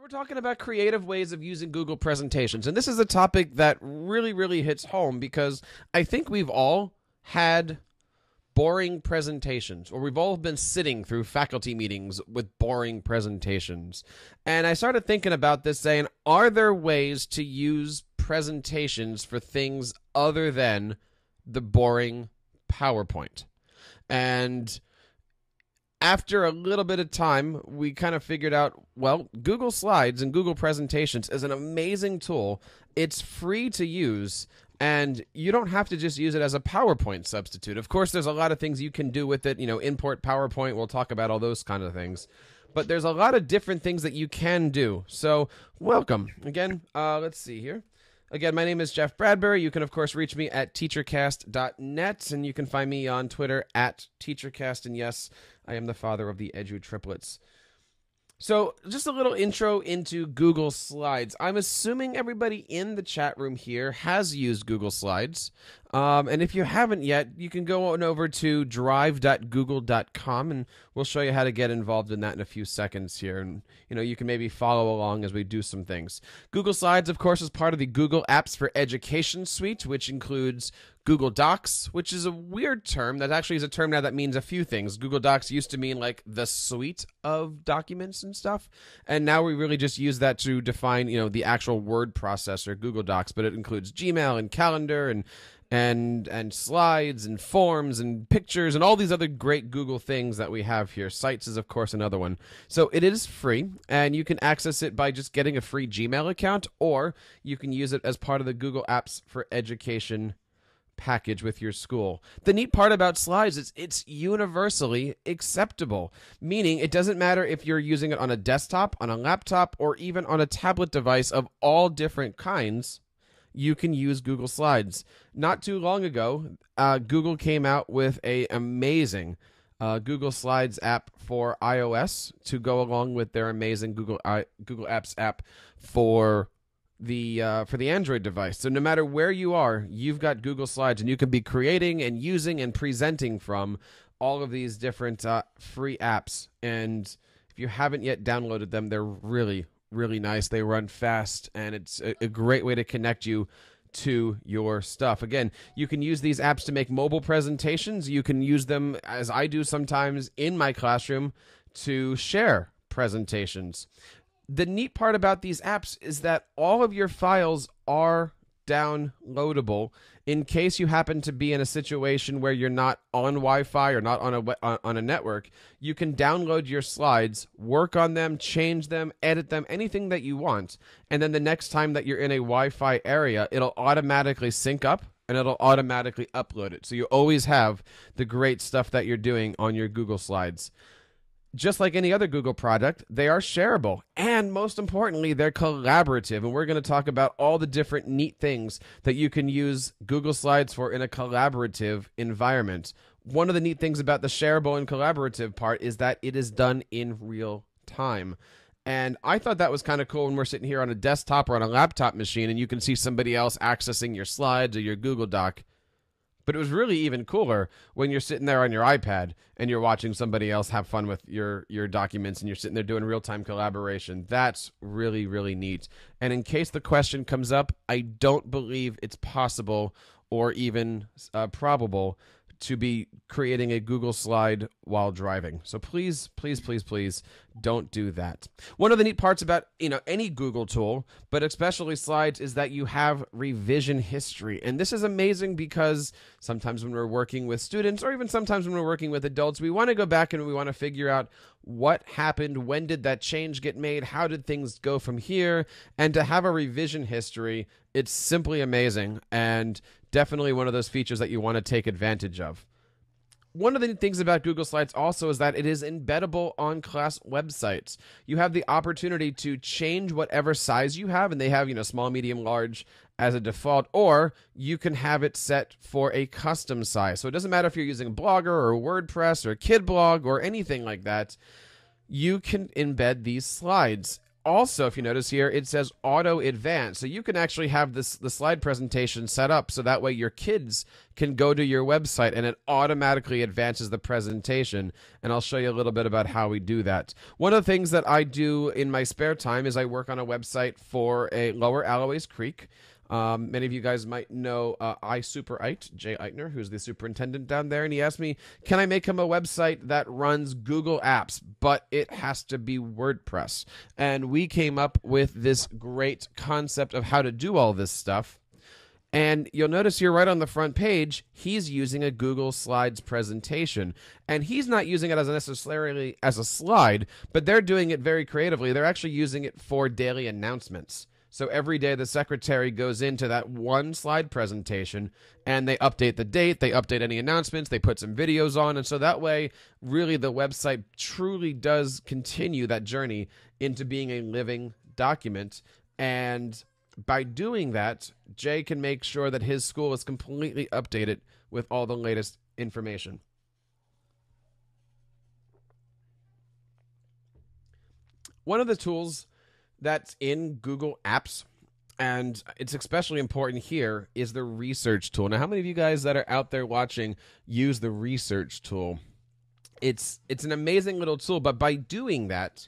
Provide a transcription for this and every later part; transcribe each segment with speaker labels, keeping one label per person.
Speaker 1: talking about creative ways of using Google presentations. And this is a topic that really, really hits home because I think we've all had boring presentations, or we've all been sitting through faculty meetings with boring presentations. And I started thinking about this saying, are there ways to use presentations for things other than the boring PowerPoint? And after a little bit of time, we kind of figured out, well, Google Slides and Google Presentations is an amazing tool. It's free to use, and you don't have to just use it as a PowerPoint substitute. Of course, there's a lot of things you can do with it. You know, import PowerPoint. We'll talk about all those kind of things. But there's a lot of different things that you can do. So welcome. Again, let's see here. Again, my name is Jeff Bradbury. You can, of course, reach me at TeacherCast.net, and you can find me on Twitter at TeacherCast. And yes, I am the father of the Edu triplets. So just a little intro into Google Slides. I'm assuming everybody in the chat room here has used Google Slides. And if you haven't yet, you can go on over to drive.google.com, and we'll show you how to get involved in that in a few seconds here. And, you know, you can maybe follow along as we do some things. Google Slides, of course, is part of the Google Apps for Education suite, which includes Google Docs, which is a weird term. That actually is a term now that means a few things. Google Docs used to mean like the suite of documents and stuff. And now we really just use that to define, you know, the actual word processor, Google Docs, but it includes Gmail and Calendar and slides and forms and pictures and all these other great Google things that we have here. Sites is, of course, another one. So it is free, and you can access it by just getting a free Gmail account, or you can use it as part of the Google Apps for Education package with your school. The neat part about Slides is it's universally acceptable, meaning it doesn't matter if you're using it on a desktop, on a laptop, or even on a tablet device of all different kinds. You can use Google Slides. Not too long ago, Google came out with an amazing Google Slides app for iOS to go along with their amazing Google Apps app for the Android device. So no matter where you are, you've got Google Slides, and you can be creating and using and presenting from all of these different free apps. And if you haven't yet downloaded them, they're really nice. They run fast, and it's a great way to connect you to your stuff. Again, you can use these apps to make mobile presentations. You can use them, as I do sometimes in my classroom, to share presentations. The neat part about these apps is that all of your files are downloadable in case you happen to be in a situation where you're not on Wi-Fi or not on a network. You can download your slides, work on them, change them, edit them, anything that you want. And then the next time that you're in a Wi-Fi area, it'll automatically sync up and it'll automatically upload it. So you always have the great stuff that you're doing on your Google Slides. Just like any other Google product, they are shareable, and most importantly, they're collaborative, and we're going to talk about all the different neat things that you can use Google Slides for in a collaborative environment. One of the neat things about the shareable and collaborative part is that it is done in real time. And I thought that was kind of cool when we're sitting here on a desktop or on a laptop machine, and you can see somebody else accessing your slides or your Google Doc. But it was really even cooler when you're sitting there on your iPad and you're watching somebody else have fun with your documents, and you're sitting there doing real-time collaboration. That's really, really neat. And in case the question comes up, I don't believe it's possible or even probable to be creating a Google slide while driving. So please, please, please, please don't do that. One of the neat parts about, any Google tool, but especially Slides, is that you have revision history. And this is amazing because sometimes when we're working with students, or even sometimes when we're working with adults, we want to go back and we want to figure out what happened, when did that change get made, how did things go from here? And to have a revision history, it's simply amazing, and definitely one of those features that you want to take advantage of. One of the things about Google Slides also is that it is embeddable on class websites. You have the opportunity to change whatever size you have, and they have, small, medium, large as a default, or you can have it set for a custom size. So it doesn't matter if you're using Blogger or WordPress or KidBlog or anything like that. You can embed these slides. also, if you notice here, it says auto advance. So you can actually have the slide presentation set up so that way your kids can go to your website and it automatically advances the presentation. And I'll show you a little bit about how we do that. One of the things that I do in my spare time is I work on a website for a Lower Alloways Creek. Many of you guys might know iSuperite, Jay Eitner, who's the superintendent down there, and he asked me, can I make him a website that runs Google Apps, but it has to be WordPress? And we came up with this great concept of how to do all this stuff. And you'll notice here right on the front page, he's using a Google Slides presentation. And he's not using it as necessarily as a slide, but they're doing it very creatively. They're actually using it for daily announcements. So every day the secretary goes into that one slide presentation and they update the date, they update any announcements, they put some videos on. And so that way, really the website truly does continue that journey into being a living document. And by doing that, Jay can make sure that his school is completely updated with all the latest information. One of the tools that's in Google Apps, and it's especially important here, is the research tool. Now, how many of you guys that are out there watching use the research tool? It's an amazing little tool, but by doing that,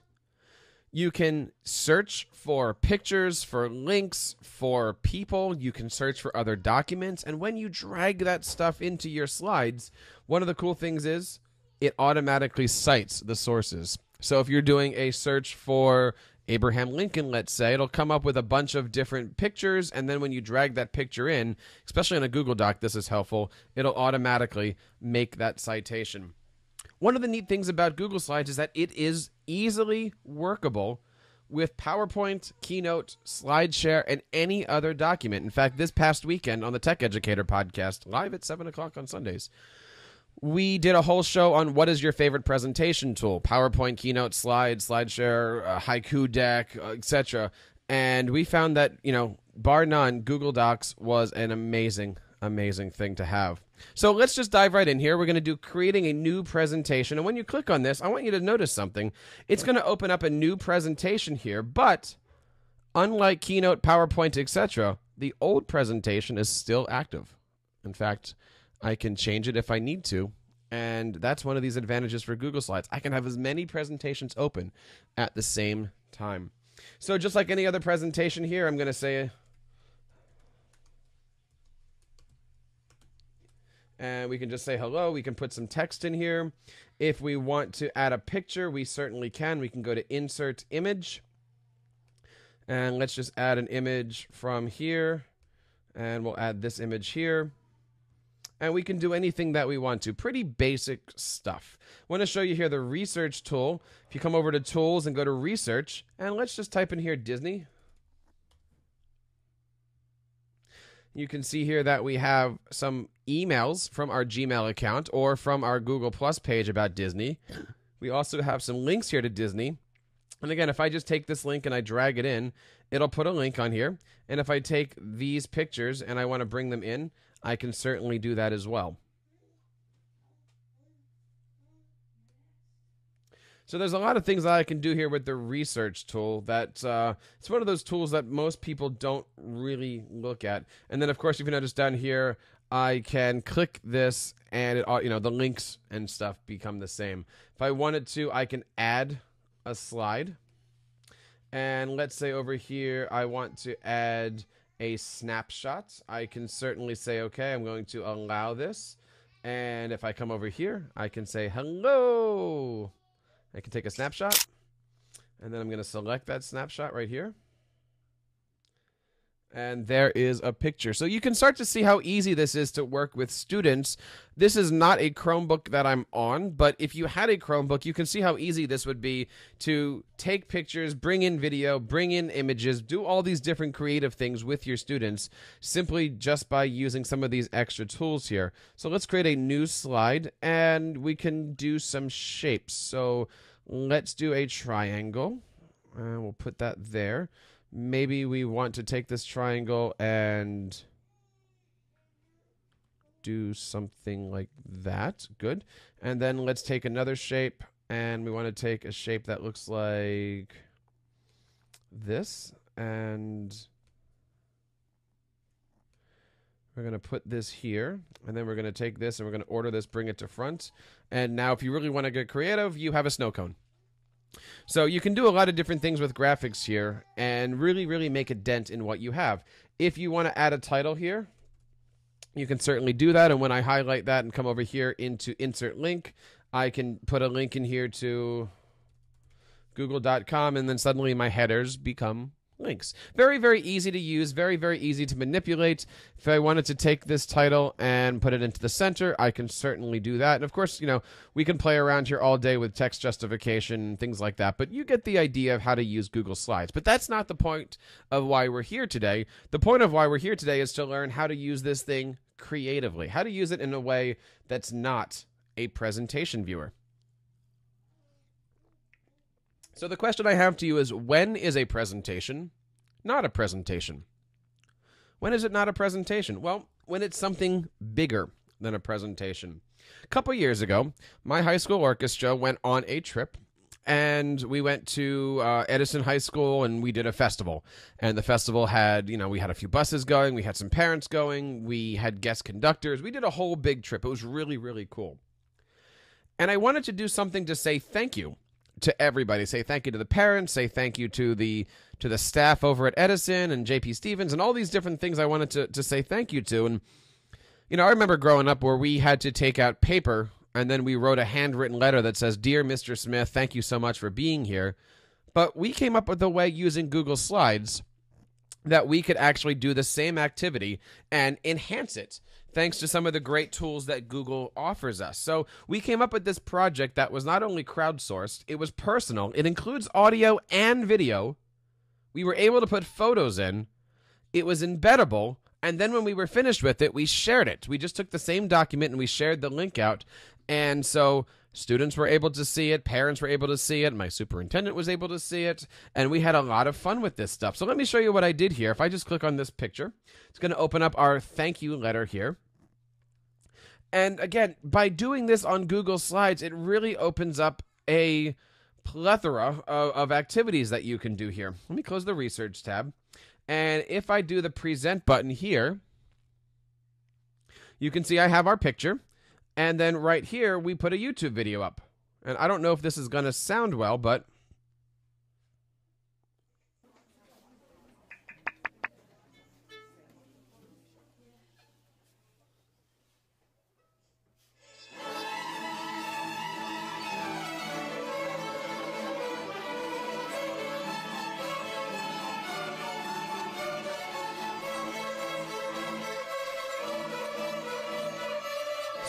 Speaker 1: you can search for pictures, for links, for people. You can search for other documents. And when you drag that stuff into your slides, one of the cool things is it automatically cites the sources. So if you're doing a search for Abraham Lincoln, let's say, it'll come up with a bunch of different pictures, and then when you drag that picture in, especially in a Google Doc, this is helpful, it'll automatically make that citation. One of the neat things about Google Slides is that it is easily workable with PowerPoint, Keynote, SlideShare, and any other document. In fact, this past weekend on the Tech Educator podcast, live at 7 o'clock on Sundays, we did a whole show on what is your favorite presentation tool: PowerPoint, Keynote, Slides, SlideShare, Haiku Deck, etc. And we found that, bar none, Google Docs was an amazing, amazing thing to have. So let's just dive right in here. We're going to do creating a new presentation. And when you click on this, I want you to notice something. It's going to open up a new presentation here, but unlike Keynote, PowerPoint, etc., the old presentation is still active. In fact, I can change it if I need to, and that's one of these advantages for Google Slides. I can have as many presentations open at the same time. So just like any other presentation here, I'm going to say, and we can just say hello. We can put some text in here. If we want to add a picture, we certainly can. We can go to Insert Image, and let's just add an image from here, and we'll add this image here. And we can do anything that we want to. Pretty basic stuff. I want to show you here the research tool. If you come over to Tools and go to Research, and let's just type in here Disney. You can see here that we have some emails from our Gmail account or from our Google Plus page about Disney. We also have some links here to Disney. And again, if I just take this link and I drag it in, it'll put a link on here. And if I take these pictures and I want to bring them in, I can certainly do that as well. So there's a lot of things that I can do here with the research tool that it's one of those tools that most people don't really look at. And then, of course, if you notice down here, I can click this and it, the links and stuff become the same. If I wanted to, I can add a slide. And let's say over here, I want to add a snapshot. I can certainly say, okay, I'm going to allow this. And if I come over here, I can say, hello. I can take a snapshot. And then I'm going to select that snapshot right here. And there is a picture. So you can start to see how easy this is to work with students. This is not a Chromebook that I'm on, but if you had a Chromebook, you can see how easy this would be to take pictures, bring in video, bring in images, do all these different creative things with your students simply just by using some of these extra tools here. So let's create a new slide and we can do some shapes. So let's do a triangle. We'll put that there. Maybe we want to take this triangle and do something like that. Good. And then let's take another shape, and we want to take a shape that looks like this, and we're going to put this here, and then we're going to take this and we're going to order this, bring it to front. And now if you really want to get creative, you have a snow cone. So you can do a lot of different things with graphics here and really, really make a dent in what you have. If you want to add a title here, you can certainly do that. And when I highlight that and come over here into insert link, I can put a link in here to google.com, and then suddenly my headers become links. Very, very easy to use, very, very easy to manipulate. If I wanted to take this title and put it into the center, I can certainly do that. And of course, you know, we can play around here all day with text justification and things like that, but you get the idea of how to use Google Slides. But that's not the point of why we're here today. The point of why we're here today is to learn how to use this thing creatively, how to use it in a way that's not a presentation viewer. So the question I have to you is, when is a presentation not a presentation? When is it not a presentation? Well, when it's something bigger than a presentation. A couple years ago, my high school orchestra went on a trip, and we went to Edison High School, and we did a festival. And the festival had, you know, we had a few buses going, we had some parents going, we had guest conductors. We did a whole big trip. It was really, really cool. And I wanted to do something to say thank you to everybody. Say thank you to the parents, say thank you to the staff over at Edison and JP Stevens and all these different things I wanted to say thank you to. And, you know, I remember growing up where we had to take out paper and then we wrote a handwritten letter that says, "Dear Mr. Smith, thank you so much for being here." But we came up with a way using Google Slides that we could actually do the same activity and enhance it, thanks to some of the great tools that Google offers us. So we came up with this project that was not only crowdsourced, it was personal. It includes audio and video. We were able to put photos in. It was embeddable. And then when we were finished with it, we shared it. We just took the same document and we shared the link out. And so students were able to see it, parents were able to see it, my superintendent was able to see it, and we had a lot of fun with this stuff. So let me show you what I did here. If I just click on this picture, it's going to open up our thank you letter here. And again, by doing this on Google Slides, it really opens up a plethora of activities that you can do here. Let me close the research tab. And if I do the present button here, you can see I have our picture. And then right here, we put a YouTube video up. And I don't know if this is going to sound well, but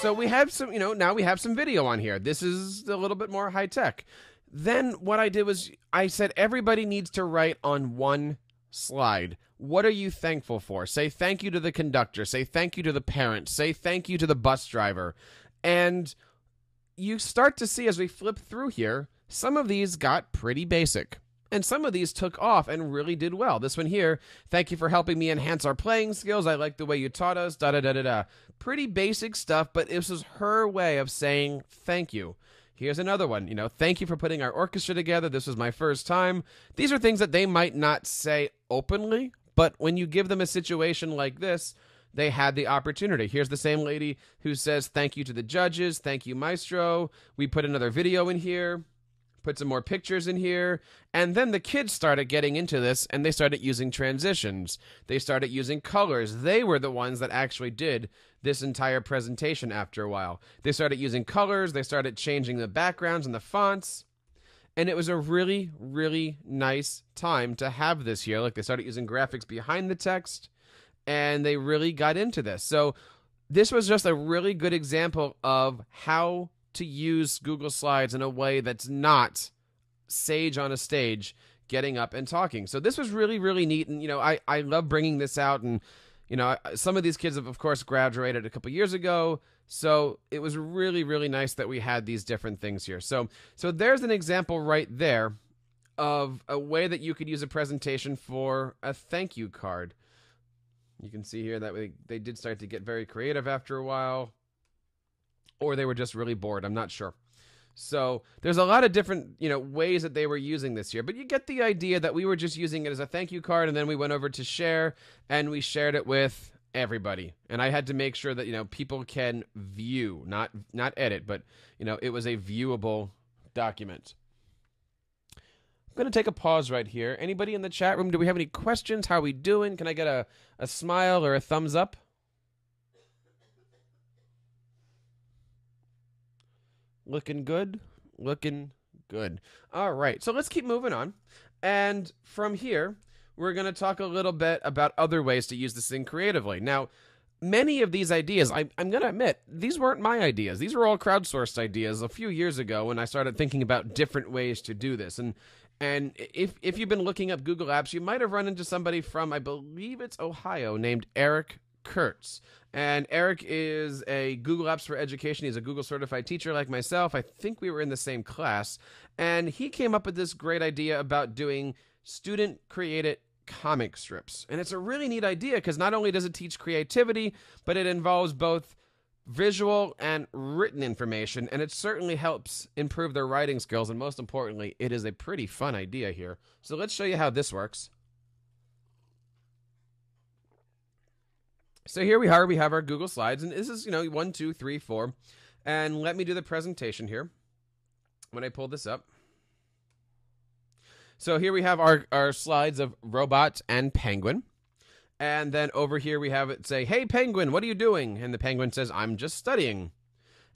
Speaker 1: so we have some, you know, now we have some video on here. This is a little bit more high tech. Then what I did was I said everybody needs to write on one slide. What are you thankful for? Say thank you to the conductor. Say thank you to the parents. Say thank you to the bus driver. And you start to see as we flip through here, some of these got pretty basic. And some of these took off and really did well. This one here, thank you for helping me enhance our playing skills. I like the way you taught us, da-da-da-da-da. Pretty basic stuff, but this was her way of saying thank you. Here's another one, you know, thank you for putting our orchestra together. This was my first time. These are things that they might not say openly, but when you give them a situation like this, they had the opportunity. Here's the same lady who says thank you to the judges. Thank you, Maestro. We put another video in here. Put some more pictures in here, and then the kids started getting into this, and they started using transitions. They started using colors. They were the ones that actually did this entire presentation after a while. They started using colors. They started changing the backgrounds and the fonts, and it was a really, really nice time to have this here. Like, they started using graphics behind the text, and they really got into this. So this was just a really good example of how to use Google Slides in a way that's not Sage on a stage getting up and talking. So this was really, really neat. And, you know, I love bringing this out. And, you know, some of these kids have, of course, graduated a couple years ago. So it was really, really nice that we had these different things here. So there's an example right there of a way that you could use a presentation for a thank you card. You can see here that they did start to get very creative after a while. Or they were just really bored. I'm not sure. So there's a lot of different, ways that they were using this here, but you get the idea that we were just using it as a thank you card, and then we went over to share, and we shared it with everybody. And I had to make sure that, people can view, not edit, but, it was a viewable document. I'm going to take a pause right here. Anybody in the chat room, do we have any questions? How are we doing? Can I get a smile or a thumbs up? Looking good. Looking good. All right. So let's keep moving on. And from here, we're going to talk a little bit about other ways to use this thing creatively. Now, many of these ideas, I'm going to admit, these weren't my ideas. These were all crowdsourced ideas a few years ago when I started thinking about different ways to do this. And if you've been looking up Google Apps, you might have run into somebody from, I believe it's Ohio, named Eric Kurtz. And Eric is a Google Apps for Education. He's a Google certified teacher like myself. I think we were in the same class. And he came up with this great idea about doing student-created comic strips. And it's a really neat idea because not only does it teach creativity, but it involves both visual and written information. And it certainly helps improve their writing skills. And most importantly, it is a pretty fun idea here. So let's show you how this works. So here we are, we have our Google Slides, and this is, 1, 2, 3, 4. And let me do the presentation here when I pull this up. So here we have our slides of robot and penguin. And then over here we have it say, hey, penguin, what are you doing? And the penguin says, I'm just studying.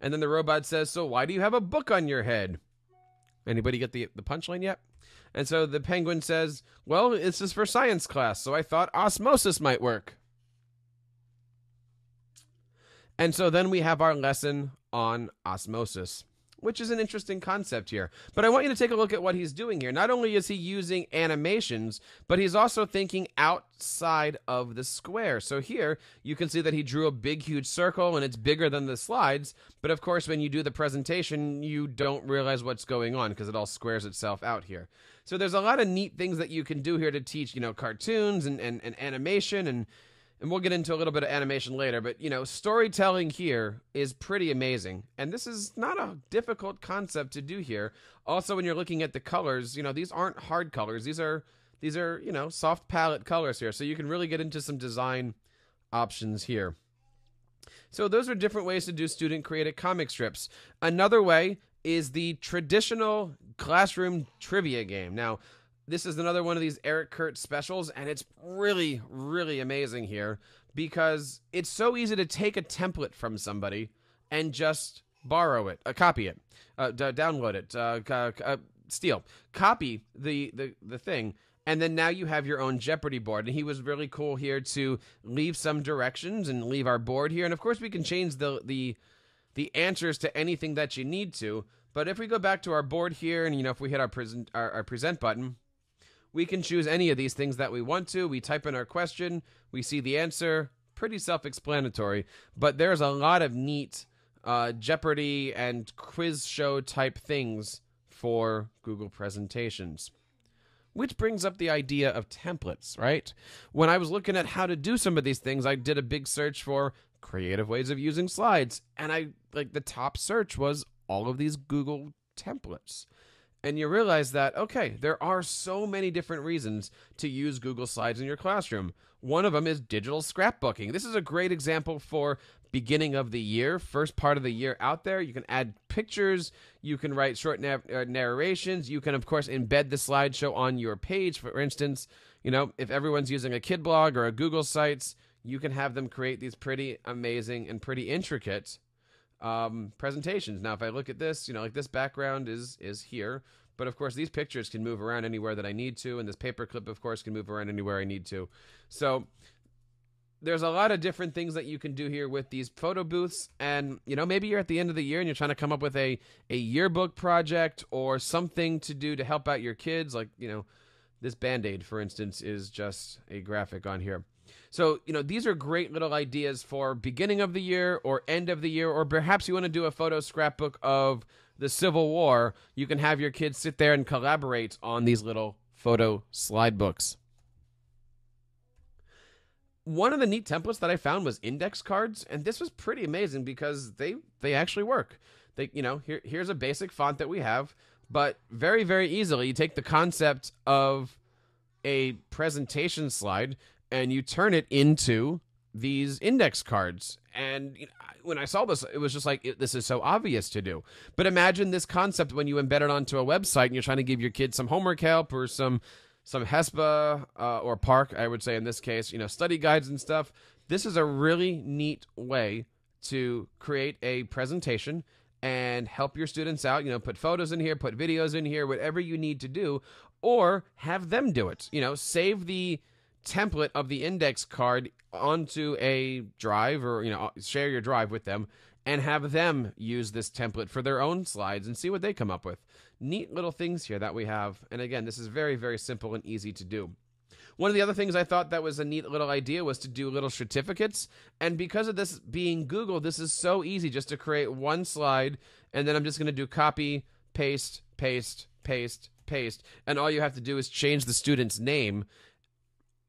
Speaker 1: And then the robot says, so why do you have a book on your head? Anybody get the punchline yet? And so the penguin says, well, this is for science class, so I thought osmosis might work. And so then we have our lesson on osmosis, which is an interesting concept here. But I want you to take a look at what he's doing here. Not only is he using animations, but he's also thinking outside of the square. So here you can see that he drew a big, huge circle, and it's bigger than the slides. But of course, when you do the presentation, you don't realize what's going on because it all squares itself out here. So there's a lot of neat things that you can do here to teach, cartoons and animation, and we'll get into a little bit of animation later, but, storytelling here is pretty amazing. And this is not a difficult concept to do here. Also, when you're looking at the colors, these aren't hard colors. These are, soft palette colors here. So you can really get into some design options here. So those are different ways to do student-created comic strips. Another way is the traditional classroom trivia game. Now, this is another one of these Eric Kurtz specials, and it's really, really amazing here because it's so easy to take a template from somebody and just borrow it, copy it, download it, steal, copy the thing, and then now you have your own Jeopardy board. And he was really cool here to leave some directions and leave our board here. And of course, we can change the answers to anything that you need to. But if we go back to our board here, and if we hit our present button, we can choose any of these things that we want to. We type in our question. We see the answer. Pretty self-explanatory. But there's a lot of neat Jeopardy and quiz show type things for Google presentations. Which brings up the idea of templates, right? When I was looking at how to do some of these things, I did a big search for creative ways of using slides. And the top search was all of these Google templates. And you realize that, okay, there are so many different reasons to use Google Slides in your classroom. One of them is digital scrapbooking. This is a great example for beginning of the year, first part of the year out there. You can add pictures. You can write short narrations. You can, of course, embed the slideshow on your page. For instance, if everyone's using a kid blog or a Google Sites, you can have them create these pretty amazing and pretty intricate presentations. Now, if I look at this, this background is here, but of course these pictures can move around anywhere that I need to, and this paperclip, of course, can move around anywhere I need to. So there's a lot of different things that you can do here with these photo booths, and maybe you're at the end of the year and you're trying to come up with a yearbook project or something to do to help out your kids. Like, this Band-Aid, for instance, is just a graphic on here. So, these are great little ideas for beginning of the year or end of the year, or perhaps you want to do a photo scrapbook of the Civil War. You can have your kids sit there and collaborate on these little photo slide books. One of the neat templates that I found was index cards, and this was pretty amazing because they actually work. Here's a basic font that we have, but very, very easily you take the concept of a presentation slide and you turn it into these index cards. And when I saw this, it was just like, this is so obvious to do. But imagine this concept when you embed it onto a website and you're trying to give your kids some homework help or some HESPA or PARC, I would say in this case, study guides and stuff. This is a really neat way to create a presentation and help your students out. Put photos in here, put videos in here, whatever you need to do, or have them do it. Save the template of the index card onto a drive, or share your drive with them and have them use this template for their own slides and see what they come up with. Neat little things here that we have. And again, this is very, very simple and easy to do. One of the other things I thought that was a neat little idea was to do little certificates. And because of this being Google, this is so easy just to create one slide. And then I'm just going to do copy, paste, paste, paste, paste. And all you have to do is change the student's name.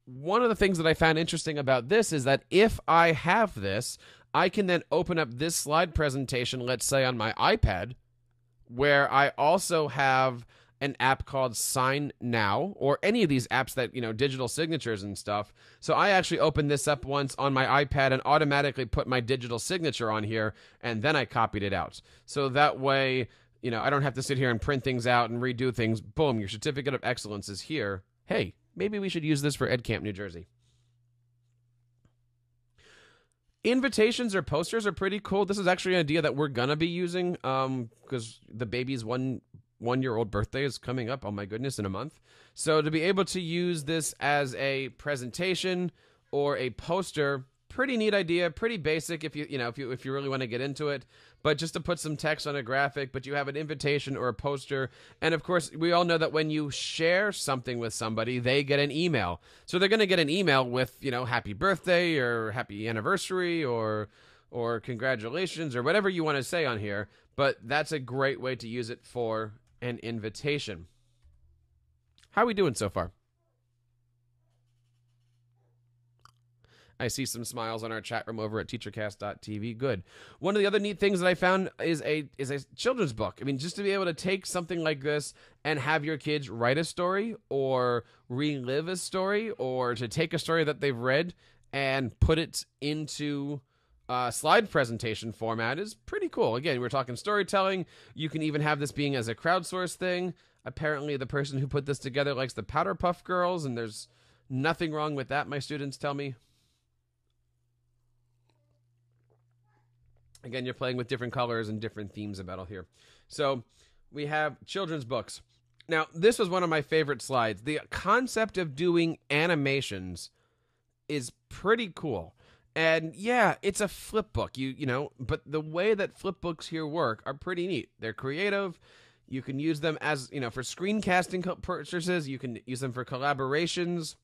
Speaker 1: One of the things that I found interesting about this is that if I have this, I can then open up this slide presentation, let's say on my iPad, where I also have an app called Sign Now, or any of these apps that, digital signatures and stuff. So I actually opened this up once on my iPad and automatically put my digital signature on here, and then I copied it out. So that way, I don't have to sit here and print things out and redo things. Boom, your certificate of excellence is here. Hey, maybe we should use this for EdCamp New Jersey. Invitations or posters are pretty cool. This is actually an idea that we're going to be using because the baby's one-year-old birthday is coming up, oh my goodness, in a month. So to be able to use this as a presentation or a poster, pretty neat idea, pretty basic if you really want to get into it. But just to put some text on a graphic, but you have an invitation or a poster. And of course, we all know that when you share something with somebody, they get an email. So they're going to get an email with, happy birthday or happy anniversary or congratulations or whatever you want to say on here. But that's a great way to use it for an invitation. How are we doing so far? I see some smiles on our chat room over at TeacherCast.tv. Good. One of the other neat things that I found is a children's book. I mean, just to be able to take something like this and have your kids write a story or relive a story, or to take a story that they've read and put it into slide presentation format is pretty cool. Again, we're talking storytelling. You can even have this being as a crowdsourced thing. Apparently, the person who put this together likes the Powder Puff Girls, and there's nothing wrong with that, my students tell me. Again, you're playing with different colors and different themes about all here. So we have children's books. Now, this was one of my favorite slides. The concept of doing animations is pretty cool. And yeah, it's a flip book, but the way that flip books here work are pretty neat. They're creative. You can use them as, for screencasting purposes. You can use them for collaborations.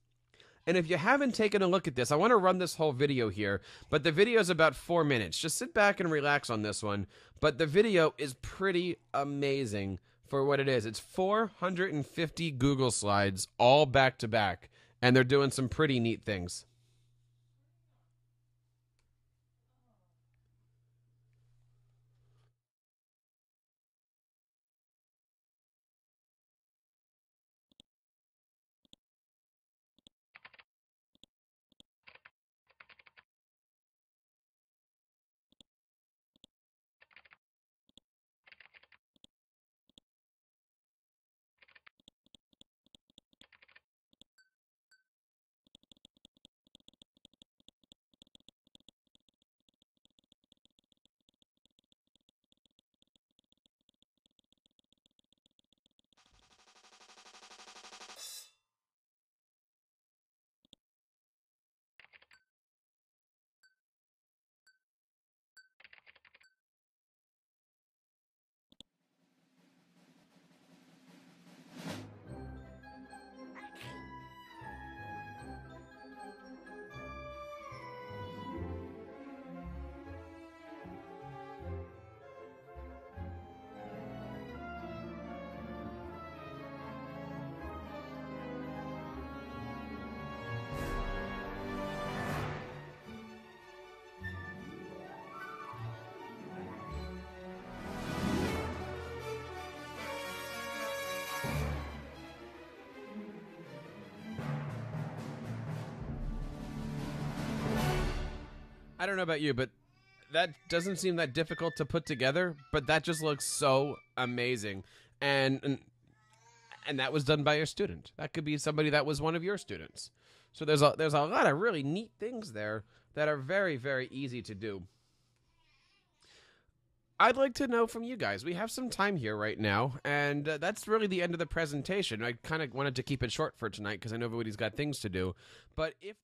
Speaker 1: And if you haven't taken a look at this, I want to run this whole video here, but the video is about 4 minutes. Just sit back and relax on this one. But the video is pretty amazing for what it is. It's 450 Google slides, all back to back, and they're doing some pretty neat things. I don't know about you, but that doesn't seem that difficult to put together, but that just looks so amazing. And that was done by a student. That could be somebody that was one of your students. So there's a lot of really neat things there that are very, very easy to do. I'd like to know from you guys. We have some time here right now, and that's really the end of the presentation. I kind of wanted to keep it short for tonight because I know everybody's got things to do. But if